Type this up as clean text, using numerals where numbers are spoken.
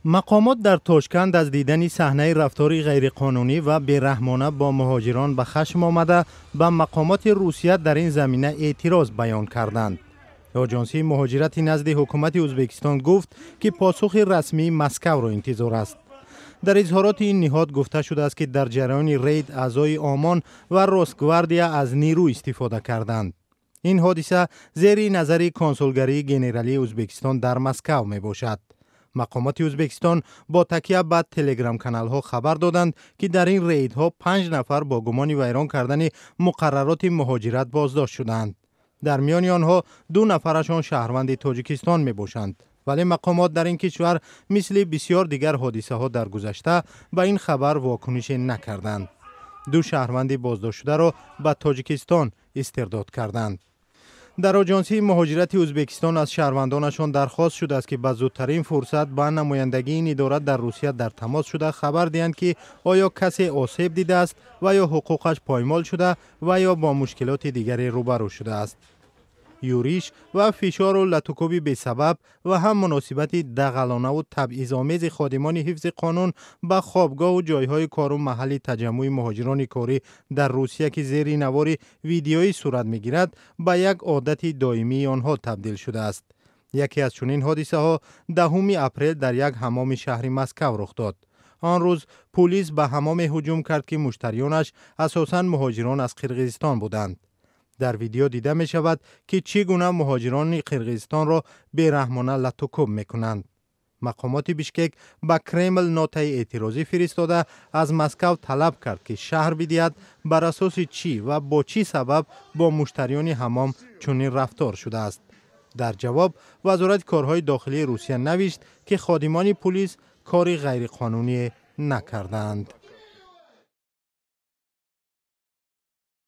مقامات در تاشکند از دیدن صحنه رفتاری غیرقانونی و بیرحمانه با مهاجران به خشم آمده به مقامات روسیه در این زمینه اعتراض بیان کردند. آژانسی مهاجرتی نزد حکومت ازبکستان گفت که پاسخ رسمی مسکو را انتظار است. در اظهارات این نهاد گفته شده است که در جریان رید اعضای آمان و روسگواردیا از نیرو استفاده کردند. این حادثه زیر نظر کنسولگری گنرالی ازبکستان در مسکو می باشد. مقامات ازبکستان با تکیه بر تلگرام کانال ها خبر دادند که در این ریدها 5 نفر با گمان ویران کردن مقررات مهاجرت بازداشت شدند. در میان آنها 2 نفرشان شهروند تاجیکستان می باشند. ولی مقامات در این کشور مثل بسیار دیگر حادثه ها در گذشته به این خبر واکنش نکردند. 2 شهروند بازداشت شده را به تاجیکستان استرداد کردند. در آژانسی مهاجرت ازبکستان از شهروندانشان درخواست شده است که به زودترین فرصت با نمایندگی این اداره در روسیه در تماس شده خبر دهند که آیا کسی آسیب دیده است و یا حقوقش پایمال شده و یا با مشکلات دیگری روبرو شده است. یوریش و فشار و لطوکوبی به سبب و هم مناسبت دغلانه و تبعیض‌آمیز خادمان حفظ قانون به خوابگاه و جایهای کار و محل تجمع مهاجران کاری در روسیه که زیر نوار ویدیویی صورت می‌گیرد به یک عادت دائمی آنها تبدیل شده است. یکی از چنین حادثه ها 10 اپریل در یک حمام شهر مسکو رخ داد. آن روز پلیس به حمام هجوم کرد که مشتریانش اساساً مهاجران از قرقیزستان بودند. در ویدیو دیده می شود که چگونه مهاجران قرقیزستان را بیرحمانه لطوکوب می کنند. مقامات بیشکک به کرمل نوتای اعتراضی فرستاده از مسکو طلب کرد که شهر بدهد بر اساس چی و با چی سبب با مشتریان حمام چنین رفتار شده است. در جواب وزارت کارهای داخلی روسیه نوشت که خادمان پلیس کاری غیرقانونی نکردند.